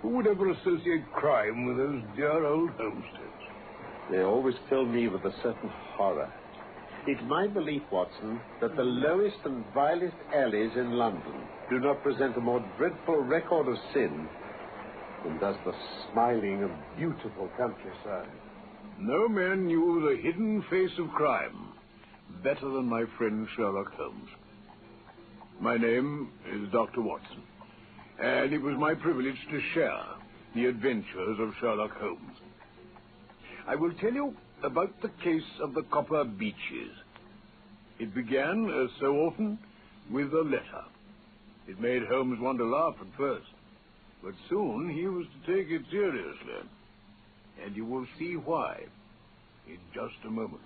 Who would ever associate crime with those dear old homesteads? They always fill me with a certain horror. It's my belief, Watson, that the lowest and vilest alleys in London do not present a more dreadful record of sin than does the smiling and beautiful countryside. No man knew the hidden face of crime better than my friend Sherlock Holmes. My name is Dr. Watson, and it was my privilege to share the adventures of Sherlock Holmes. I will tell you about the case of the copper beeches. It began, as so often, with a letter. It made Holmes want to laugh at first, but soon he was to take it seriously. And you will see why in just a moment.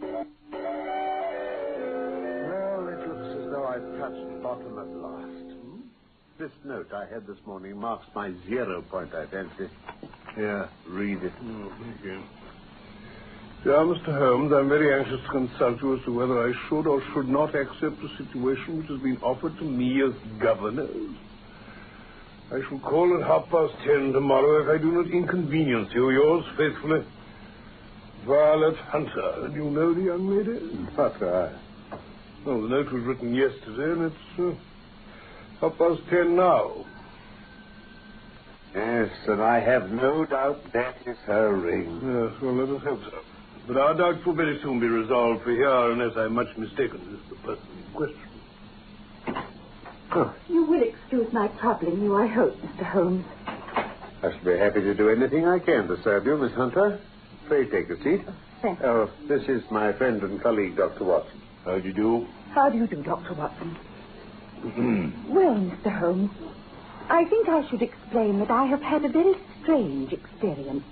Well, it looks as though I've touched bottom at last. This note I had this morning marks my 0 point, I fancy. Here, read it. Thank you. Dear Mr. Holmes, I'm very anxious to consult you as to whether I should or should not accept a situation which has been offered to me as governor. I shall call at 10:30 tomorrow if I do not inconvenience you. Yours faithfully, Violet Hunter. And you know the young lady? Not I. Well, the note was written yesterday, and it's 10:30 now. Yes, and I have no doubt that is her ring. Yes, well, let us hope so. But our doubts will very soon be resolved, for here, unless I'm much mistaken, is the person in question. Oh. You will excuse my troubling you, I hope, Mr. Holmes. I shall be happy to do anything I can to serve you, Miss Hunter. Pray take a seat. Thank you. Oh, this is my friend and colleague, Dr. Watson. How do you do? How do you do, Dr. Watson? Well, Mr. Holmes, I think I should explain that I have had a very strange experience.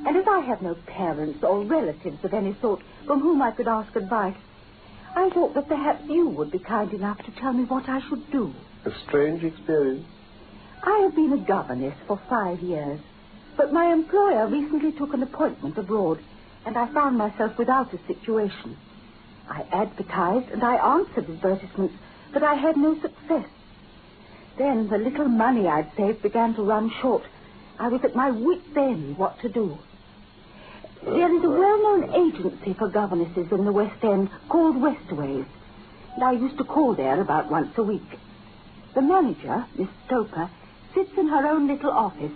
And as I have no parents or relatives of any sort from whom I could ask advice, I thought that perhaps you would be kind enough to tell me what I should do. A strange experience? I have been a governess for 5 years, but my employer recently took an appointment abroad, and I found myself without a situation. I advertised and I answered advertisements, but I had no success. Then the little money I'd saved began to run short. I was at my wit's end what to do. There is a well-known agency for governesses in the West End called Westways, and I used to call there about once a week. The manager, Miss Stoper, sits in her own little office,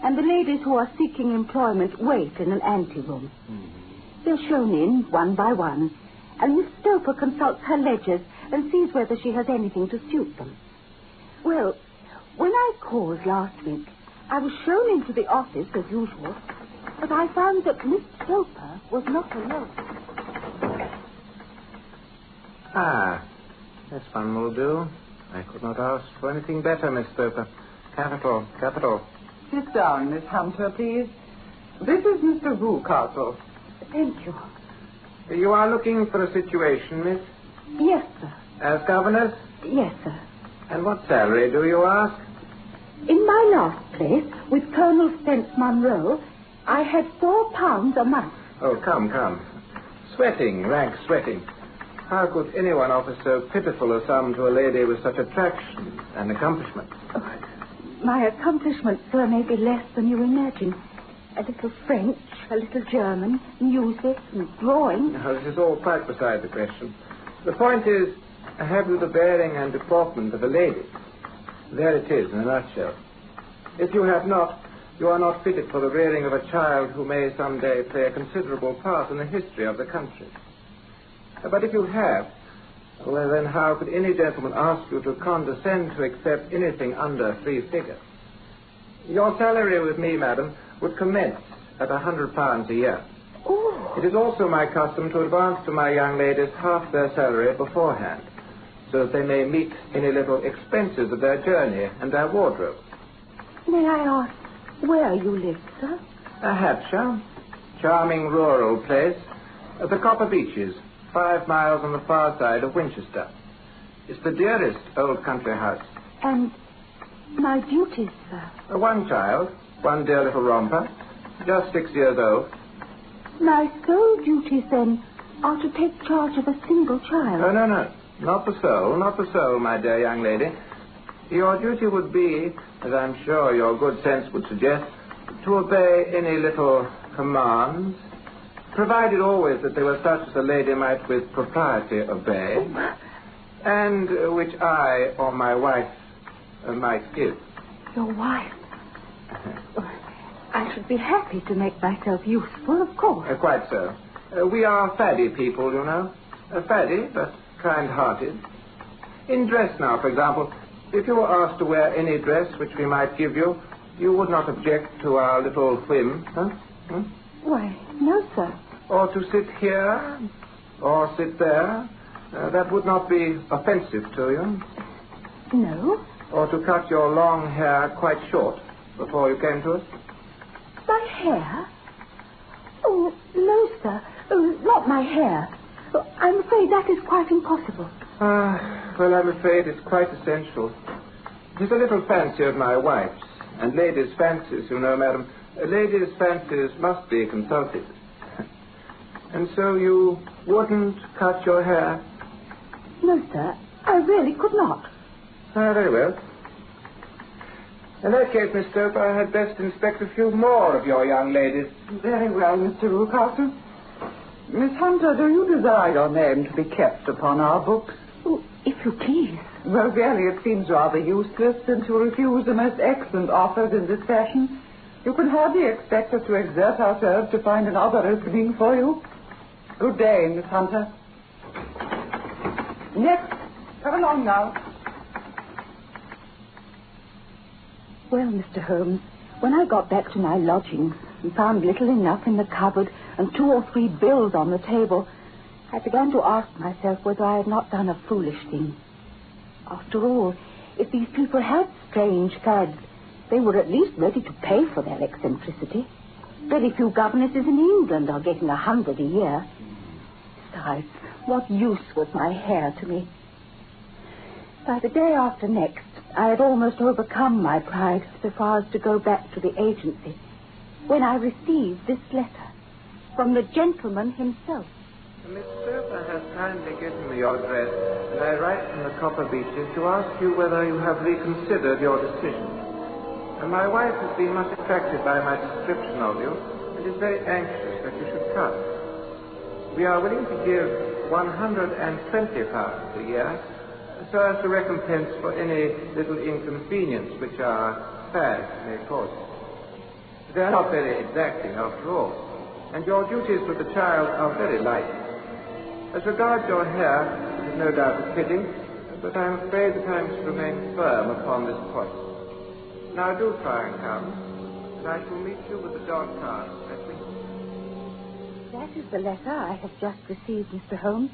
and the ladies who are seeking employment wait in an anteroom. They're shown in one by one, and Miss Stoper consults her ledgers and sees whether she has anything to suit them. Well, when I called last week, I was shown into the office as usual, but I found that Miss Stoper was not alone. Ah, this one will do. I could not ask for anything better, Miss Stoper. Capital, capital. Sit down, Miss Hunter, please. This is Mr. Rucastle. Thank you. You are looking for a situation, miss? Yes, sir. As governess? Yes, sir. And what salary do you ask? In my last place, with Colonel Spence Munro, I had £4 a month. Oh, come. Sweating, rank sweating. How could anyone offer so pitiful a sum to a lady with such attraction and accomplishment? Oh, my accomplishments, sir, may be less than you imagine. A little French, a little German, music and drawing. Now, this is all quite beside the question. The point is, have you the bearing and deportment of a lady? There it is, in a nutshell. If you have not, you are not fitted for the rearing of a child who may someday play a considerable part in the history of the country. But if you have, well, then how could any gentleman ask you to condescend to accept anything under 3 figures? Your salary with me, madam, would commence at £100 a year. Oh. It is also my custom to advance to my young ladies half their salary beforehand, so that they may meet any little expenses of their journey and their wardrobe. May I ask where you live, sir? Hampshire, charming rural place, the Copper Beeches, 5 miles on the far side of Winchester. It's the dearest old country house. And my duties, sir? One child, one dear little romper, just 6 years old. My sole duties, then, are to take charge of a single child. Oh, no. Not the soul, my dear young lady. Your duty would be as I'm sure your good sense would suggest, to obey any little commands, provided always that they were such as a lady might with propriety obey, and which I or my wife might give. Your wife? I should be happy to make myself useful, of course. Quite so. We are faddy people, you know. Faddy, but kind-hearted. In dress now, for example, if you were asked to wear any dress which we might give you, you would not object to our little whim, huh? Why, no, sir. Or to sit here, or sit there. That would not be offensive to you. No. Or to cut your long hair quite short before you came to us. My hair? Oh, no, sir. Oh, not my hair. Oh, I'm afraid that is quite impossible. Well, I'm afraid it's quite essential. It is a little fancy of my wife's. And ladies' fancies, you know, madam, ladies' fancies must be consulted. And so you wouldn't cut your hair? No, sir. I really could not. Very well. In that case, Miss Stope, I had best inspect a few more of your young ladies. Very well, Mr. Rucastle. Miss Hunter, do you desire your name to be kept upon our books? Oh, if you please. Well, really, it seems rather useless since you refuse the most excellent offers in this fashion. You can hardly expect us to exert ourselves to find another opening for you. Good day, Miss Hunter. Next. Come along now. Well, Mr. Holmes, when I got back to my lodgings and found little enough in the cupboard and 2 or 3 bills on the table, I began to ask myself whether I had not done a foolish thing. After all, if these people had strange fads, they were at least ready to pay for their eccentricity. Very few governesses in England are getting 100 a year. Besides, what use was my hair to me? By the day after next, I had almost overcome my pride so far as to go back to the agency, when I received this letter from the gentleman himself. Miss Stoper has kindly given me your address, and I write from the Copper Beeches to ask you whether you have reconsidered your decision. And my wife has been much attracted by my description of you, and is very anxious that you should come. We are willing to give £120 a year, so as to recompense for any little inconvenience which our fads may cause you. They are not very exacting, after all, and your duties with the child are very light. As regards your hair, it is no doubt a pity, but I am afraid that I must remain firm upon this point. Now do try and come, and I shall meet you with the dog cart next week. That is the letter I have just received, Mr. Holmes,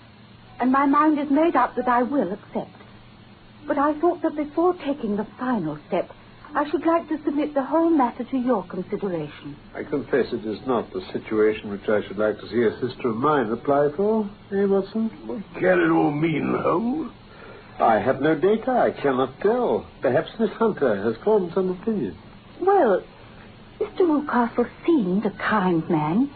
and my mind is made up that I will accept. But I thought that before taking the final step, I should like to submit the whole matter to your consideration. I confess it is not the situation which I should like to see a sister of mine apply for, eh, Watson? What can it all mean, Holmes? I have no data. I cannot tell. Perhaps Miss Hunter has formed some opinion. Well, Mr. Rucastle seemed a kind man.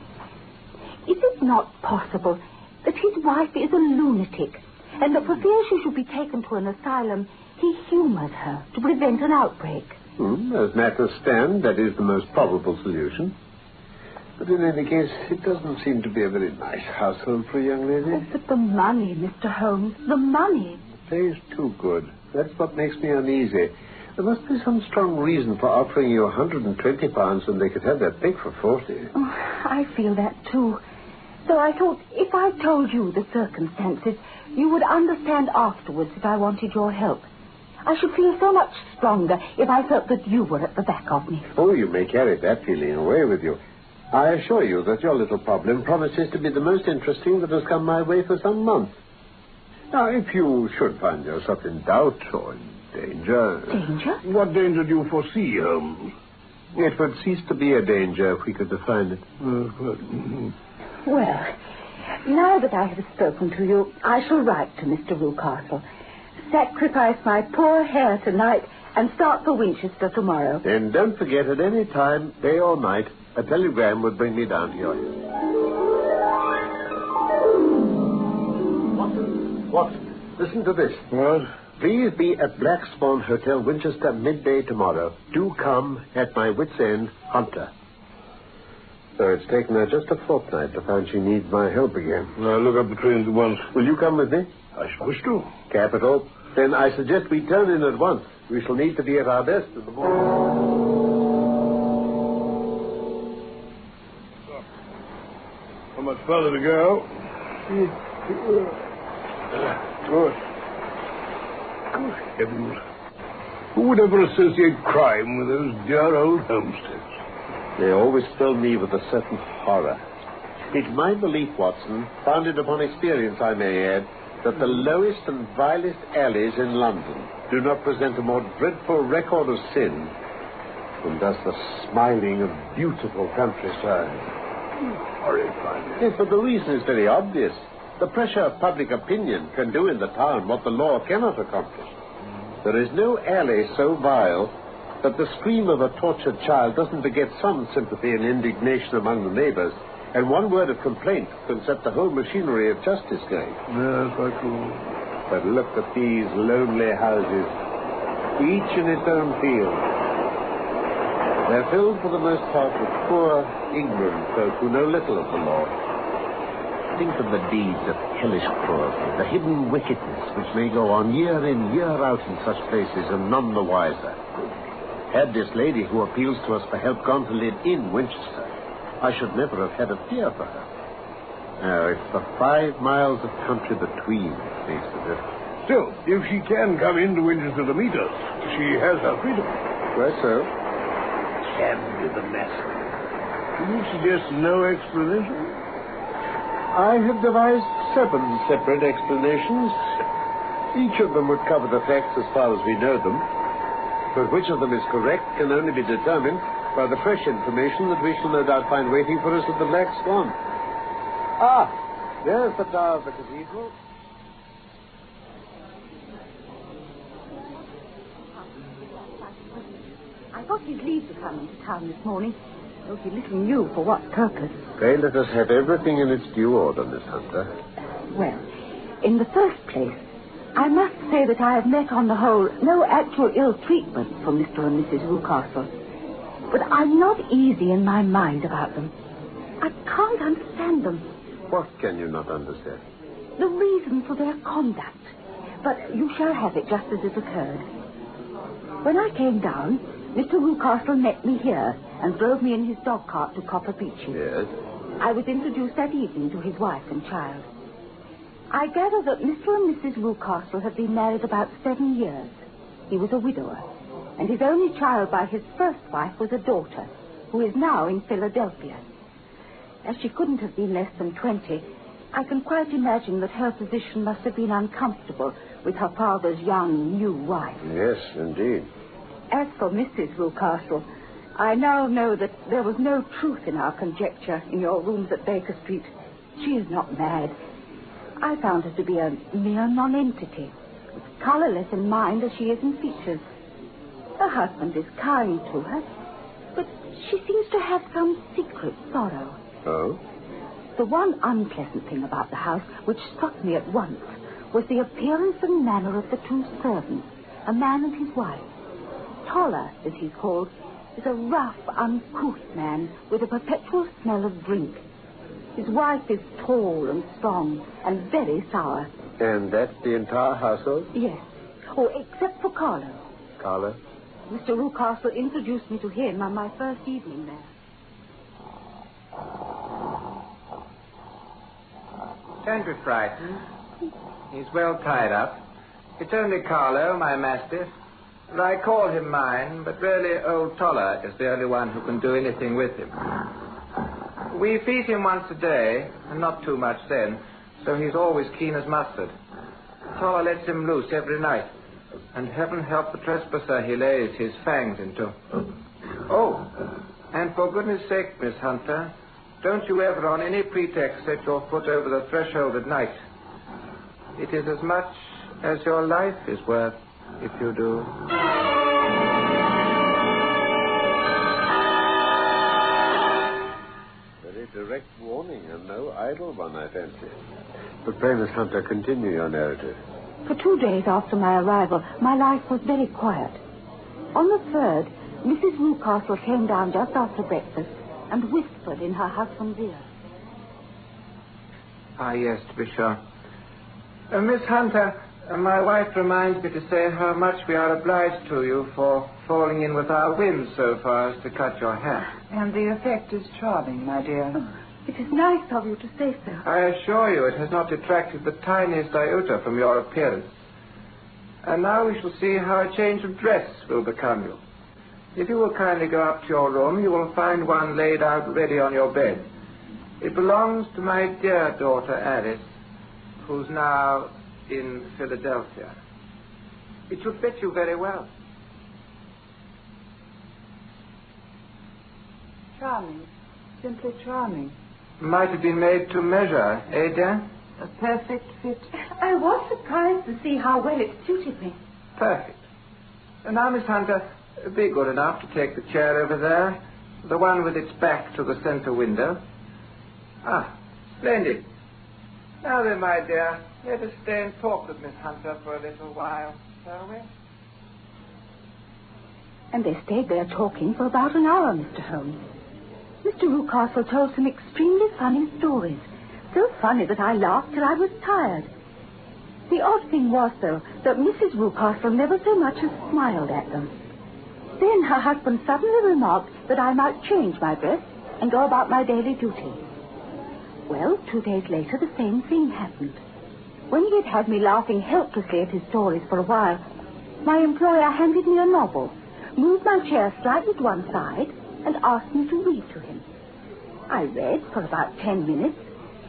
Is it not possible that his wife is a lunatic, and that for fear she should be taken to an asylum, he humored her to prevent an outbreak? As matters stand, that is the most probable solution. But in any case, it doesn't seem to be a very nice household for a young lady. Oh, but the money, Mr. Holmes, the money. The pay is too good. That's what makes me uneasy. There must be some strong reason for offering you £120 when they could have that pig for 40. Oh, I feel that, too. So I thought if I told you the circumstances, you would understand afterwards if I wanted your help. I should feel so much stronger if I felt that you were at the back of me. Oh, you may carry that feeling away with you. I assure you that your little problem promises to be the most interesting that has come my way for some months. Now, if you should find yourself in doubt or in danger... Danger? What danger do you foresee, Holmes? It would cease to be a danger if we could define it. Well, now that I have spoken to you, I shall write to Mr. Rucastle. Sacrifice my poor hair tonight and start for Winchester tomorrow. And don't forget, at any time, day or night, a telegram would bring me down here. Watson, listen to this. What? Please be at Black Swan Hotel, Winchester, midday tomorrow. Do come at my wit's end, Hunter. So it's taken her just a fortnight to find she needs my help again. I'll look up the trains at once. Will you come with me? I should wish to. Capital. Then I suggest we turn in at once. We shall need to be at our best in the morning. How much further to go? Good. Good heavens. Who would ever associate crime with those dear old homesteads? They always fill me with a certain horror. It's my belief, Watson, founded upon experience, I may add, that the lowest and vilest alleys in London do not present a more dreadful record of sin than does the smiling and beautiful countryside. Horrifying. Yes, but the reason is very obvious. The pressure of public opinion can do in the town what the law cannot accomplish. There is no alley so vile that the scream of a tortured child doesn't beget some sympathy and indignation among the neighbors, and one word of complaint can set the whole machinery of justice going. Yes, I could. But look at these lonely houses, each in its own field. They're filled for the most part with poor, ignorant folk who know little of the law. Think of the deeds of hellish cruelty, the hidden wickedness which may go on year in, year out in such places, and none the wiser. Had this lady who appeals to us for help gone to live in Winchester, I should never have had a fear for her. Now, it's the 5 miles of country between that makes the difference. Still, if she can come into Winchester to meet us, she has her freedom. Why so? Damned with the mess. Do you suggest no explanation? I have devised 7 separate explanations. Each of them would cover the facts as far as we know them. But which of them is correct can only be determined by the fresh information that we shall no doubt find waiting for us at the Black Swan. Ah, there's the tower of the cathedral. I got his leave to come into town this morning, though he little knew for what purpose. Pray let us have everything in its due order, Miss Hunter. Well, in the first place, I must say that I have met on the whole no actual ill treatment from Mr. and Mrs. Rucastle. But I'm not easy in my mind about them. I can't understand them. What can you not understand? The reason for their conduct. But you shall have it just as it occurred. When I came down, Mr. Rucastle met me here and drove me in his dog cart to Copper Beeches. Yes? I was introduced that evening to his wife and child. I gather that Mr. and Mrs. Rucastle have been married about 7 years. He was a widower, and his only child by his first wife was a daughter, who is now in Philadelphia. As she couldn't have been less than 20, I can quite imagine that her position must have been uncomfortable with her father's young, new wife. Yes, indeed. As for Mrs. Rucastle, I now know that there was no truth in our conjecture in your rooms at Baker Street. She is not mad. I found her to be a mere nonentity, as colorless in mind as she is in features. Her husband is kind to her, but she seems to have some secret sorrow. Oh? The one unpleasant thing about the house, which struck me at once, was the appearance and manner of the 2 servants, a man and his wife. Toller, as he's called, is a rough, uncouth man with a perpetual smell of drink. His wife is tall and strong and very sour. And that's the entire household? Yes. Oh, except for Carlo. Carlo? Mr. Rucastle introduced me to him on my first evening there. Don't be frightened. He's well tied up. It's only Carlo, my mastiff. I call him mine, but really old Toller is the only one who can do anything with him. We feed him once a day, and not too much then, so he's always keen as mustard. Toller lets him loose every night, and heaven help the trespasser he lays his fangs into. Oh, and for goodness sake, Miss Hunter, don't you ever on any pretext set your foot over the threshold at night. It is as much as your life is worth if you do. Very direct warning, and no idle one, I fancy. But pray, Miss Hunter, continue your narrative. For 2 days after my arrival, my life was very quiet. On the 3rd, Mrs. Newcastle came down just after breakfast and whispered in her husband's ear. Ah, yes, to be sure. Miss Hunter, my wife reminds me to say how much we are obliged to you for falling in with our whims so far as to cut your hair. And the effect is charming, my dear. Oh, it is nice of you to say so. I assure you it has not detracted the tiniest iota from your appearance. And now we shall see how a change of dress will become you. If you will kindly go up to your room, you will find one laid out ready on your bed. It belongs to my dear daughter Alice, who's now in Philadelphia. It should fit you very well. Charming. Simply charming. Might have been made to measure, eh, dear? A perfect fit. I was surprised to see how well it suited me. Perfect. And now, Miss Hunter, be good enough to take the chair over there, the one with its back to the center window. Ah, splendid. Now then, my dear, let us stay and talk with Miss Hunter for a little while, shall we? And they stayed there talking for about an hour, Mr. Holmes. Mr. Newcastle told some extremely funny stories. So funny that I laughed till I was tired. The odd thing was, though, that Mrs. Newcastle never so much as smiled at them. Then her husband suddenly remarked that I might change my dress and go about my daily duty. Well, 2 days later, the same thing happened. When he had had me laughing helplessly at his stories for a while, my employer handed me a novel, moved my chair slightly to one side, and asked me to read to him. I read for about 10 minutes,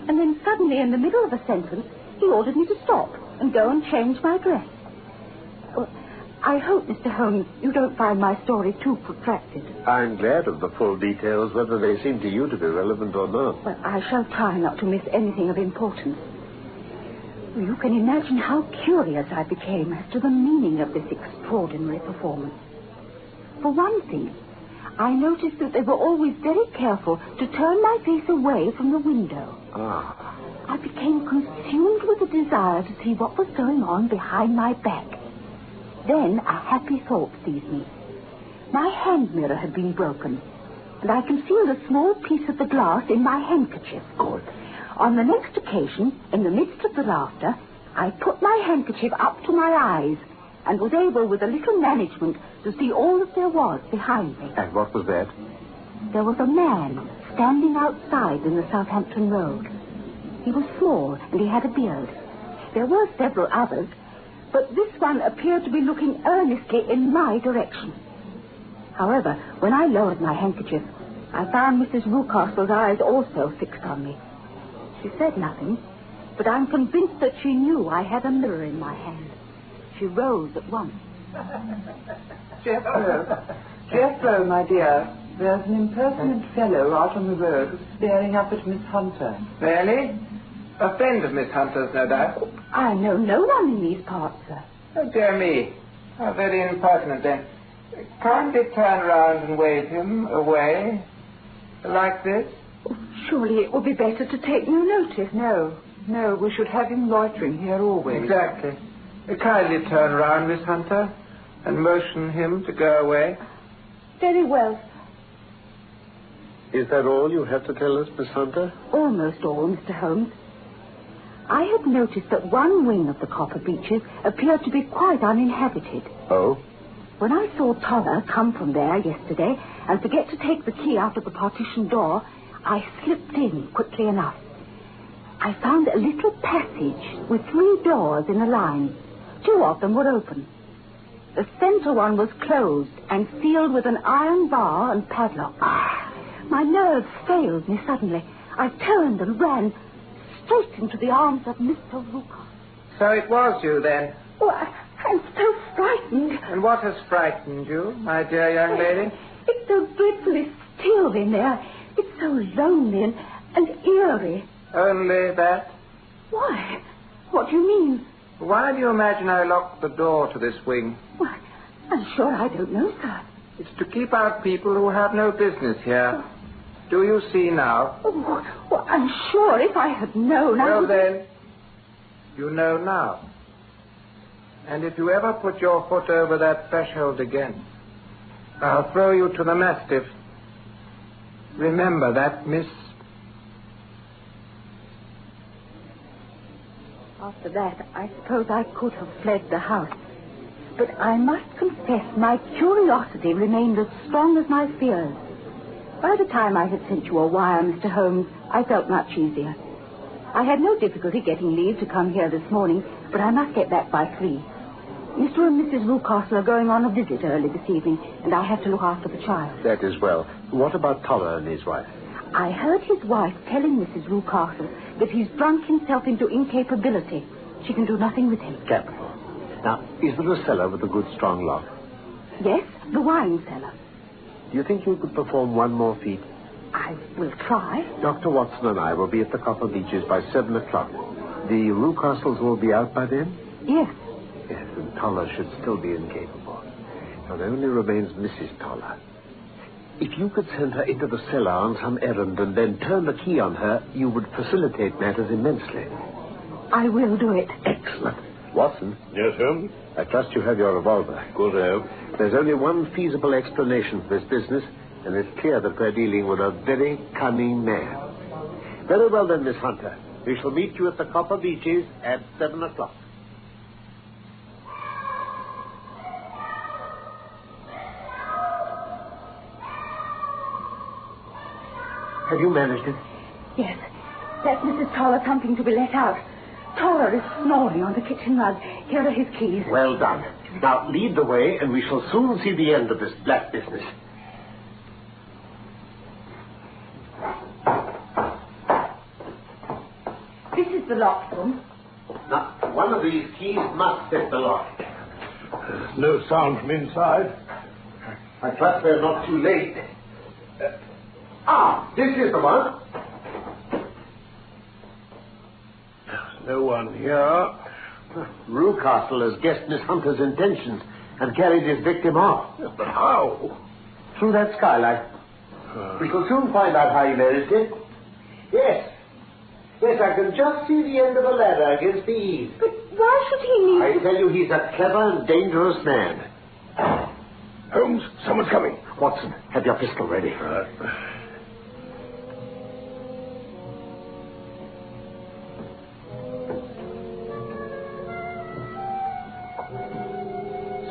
and then suddenly, in the middle of a sentence, he ordered me to stop and go and change my dress. Well, I hope, Mr. Holmes, you don't find my story too protracted. I'm glad of the full details, whether they seem to you to be relevant or not. Well, I shall try not to miss anything of importance. You can imagine how curious I became as to the meaning of this extraordinary performance. For one thing, I noticed that they were always very careful to turn my face away from the window. Ah. I became consumed with a desire to see what was going on behind my back. Then a happy thought seized me. My hand mirror had been broken, and I concealed a small piece of the glass in my handkerchief. Good. On the next occasion, in the midst of the laughter, I put my handkerchief up to my eyes and was able, with a little management, to see all that there was behind me. And what was that? There was a man standing outside in the Southampton Road. He was small, and he had a beard. There were several others, but this one appeared to be looking earnestly in my direction. However, when I lowered my handkerchief, I found Mrs. Newcastle's eyes also fixed on me. She said nothing, but I'm convinced that she knew I had a mirror in my hand. She rose at once. Jethro, my dear, there's an impertinent fellow out on the road who's staring up at Miss Hunter. Really? A friend of Miss Hunter's, no doubt. I know no one in these parts, sir. Oh, dear me. How very impertinent, then. Kindly turn round and wave him away. Like this. Oh, surely it would be better to take no notice. No, we should have him loitering here always. Exactly. Kindly turn round, Miss Hunter, and motion him to go away. Very well. Is that all you have to tell us, Miss Hunter? Almost all, Mr. Holmes. I had noticed that one wing of the copper beeches appeared to be quite uninhabited. Oh? When I saw Toller come from there yesterday and forget to take the key out of the partition door, I slipped in quickly enough. I found a little passage with 3 doors in a line. 2 of them were open. The center one was closed and sealed with an iron bar and padlock. My nerves failed me suddenly. I turned and ran straight into the arms of Mr. Lucas. So it was you, then? Oh, I'm so frightened. And what has frightened you, my dear young lady? It's so dreadfully still in there. It's so lonely and eerie. Only that? Why? What do you mean? Why do you imagine I locked the door to this wing? Why, I'm sure I don't know, sir. It's to keep out people who have no business here. Do you see now? Oh, well, I'm sure if I had known, I Well, would... then, you know now. And if you ever put your foot over that threshold again, I'll throw you to the mastiff. Remember that, miss. After that, I suppose I could have fled the house. But I must confess my curiosity remained as strong as my fears. By the time I had sent you a wire, Mr. Holmes, I felt much easier. I had no difficulty getting leave to come here this morning, but I must get back by 3. Mr. and Mrs. Rucastle are going on a visit early this evening, and I have to look after the child. That is well. What about Toller and his wife? I heard his wife telling Mrs. Rucastle that he's drunk himself into incapability. She can do nothing with him. Capital. Now, is there a cellar with a good strong lock? Yes, the wine cellar. Do you think you could perform one more feat? I will try. Dr. Watson and I will be at the Copper Beeches by 7 o'clock. The Rucastles will be out by then? Yes. Yes, and Toller should still be incapable. Now, there only remains Mrs. Toller. If you could send her into the cellar on some errand and then turn the key on her, you would facilitate matters immensely. I will do it. Excellent. Watson? Yes, Holmes? I trust you have your revolver. Good I have. There's only one feasible explanation for this business, and it's clear that we're dealing with a very cunning man. Very well then, Miss Hunter. We shall meet you at the Copper Beeches at 7 o'clock. Have you managed it? Yes. That's Mrs. Toller something to be let out. Toller is snoring on the kitchen rug. Here are his keys. Well done. Now, lead the way, and we shall soon see the end of this black business. This is the locked room. Now, one of these keys must fit the lock. No sound from inside. I trust they're not too late. This is the one. No one here. Rucastle has guessed Miss Hunter's intentions and carried his victim off. Yes, but how? Through that skylight. We shall soon find out how he managed it. Yes. Yes, I can just see the end of a ladder against the eaves. But why should he need I tell you, he's a clever and dangerous man. Holmes, someone's coming. Watson, have your pistol ready.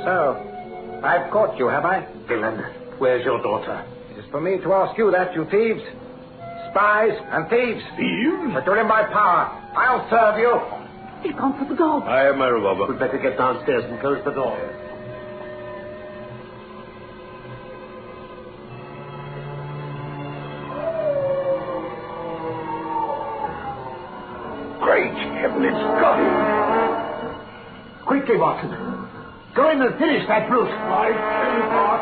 So, I've caught you, have I? Villain, where's your daughter? It is for me to ask you that, you thieves. Spies and thieves. Thieves? But you're in my power. I'll serve you. He's gone for the dog. I have my revolver. We'd better get downstairs and close the door. Great heaven, it's got him. Quickly, Watson. Go in and finish that brute. My teleport.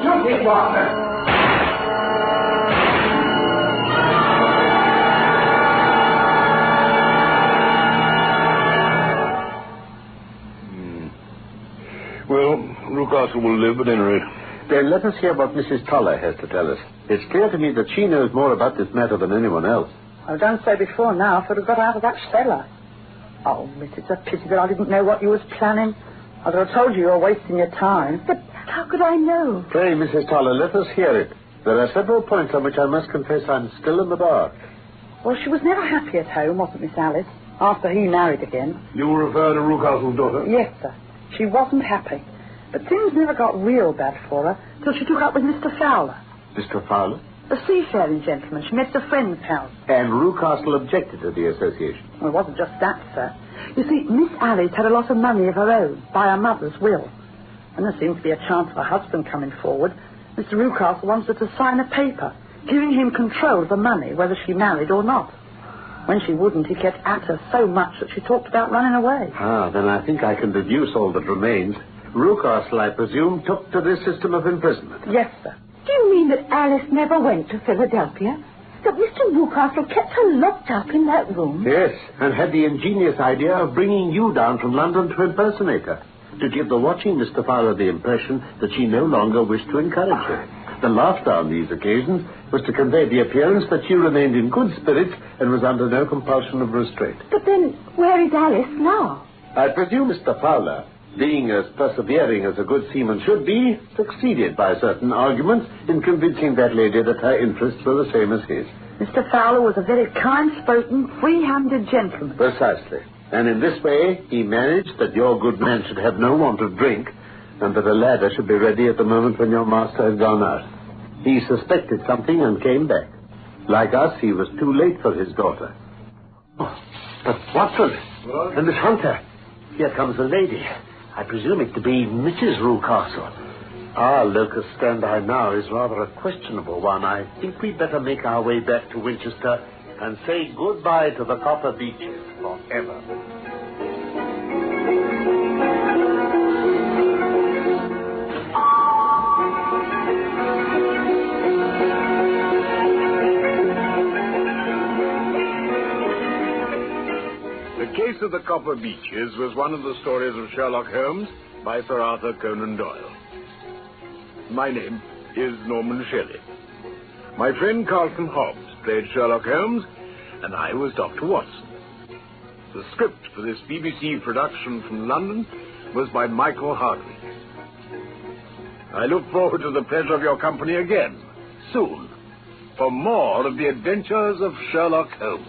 Shoot it, Watson. Well, Rucastle will live at any rate. Then let us hear what Mrs. Toller has to tell us. It's clear to me that she knows more about this matter than anyone else. I've done so before now, if I'd have got out of that cellar. Oh, miss, it's a pity that I didn't know what you was planning. I'd have told you were wasting your time. But how could I know? Pray, Mrs. Toller, let us hear it. There are several points on which I must confess I'm still in the dark. Well, she was never happy at home, wasn't Miss Alice, after he married again. You refer to Rucastle's daughter? Yes, sir. She wasn't happy. But things never got real bad for her till she took up with Mr. Fowler, Mr. Fowler? a seafaring gentleman. She met at a friend's house. And Rucastle objected to the association. Well, it wasn't just that, sir. You see, Miss Alice had a lot of money of her own by her mother's will. And there seemed to be a chance of her husband coming forward. Mr. Rucastle wanted her to sign a paper giving him control of the money, whether she married or not. When she wouldn't, he kept at her so much that she talked about running away. Then I think I can deduce all that remains. Rucastle, I presume, took to this system of imprisonment. Yes, sir. Do you mean that Alice never went to Philadelphia? That Mr. Rucastle kept her locked up in that room? Yes, and had the ingenious idea of bringing you down from London to impersonate her, to give the watching Mr. Fowler the impression that she no longer wished to encourage her. The laughter on these occasions was to convey the appearance that she remained in good spirits and was under no compulsion of restraint. But then, where is Alice now? I presume Mr. Fowler, being as persevering as a good seaman should be, succeeded by certain arguments in convincing that lady that her interests were the same as his. Mr. Fowler was a very kind-spoken, free-handed gentleman. Precisely. And in this way, he managed that your good man should have no want of drink, and that a ladder should be ready at the moment when your master had gone out. He suspected something and came back. Like us, he was too late for his daughter. Oh, but Watson, What? and Miss Hunter, here comes a lady. I presume it to be Mrs. Rucastle. Our locus standi now is rather a questionable one. I think we'd better make our way back to Winchester and say goodbye to the copper beeches forever. The Case of the Copper Beeches was one of the stories of Sherlock Holmes by Sir Arthur Conan Doyle. My name is Norman Shelley. My friend Carlton Hobbs played Sherlock Holmes, and I was Dr. Watson. The script for this BBC production from London was by Michael Hardwick. I look forward to the pleasure of your company again, soon, for more of the adventures of Sherlock Holmes.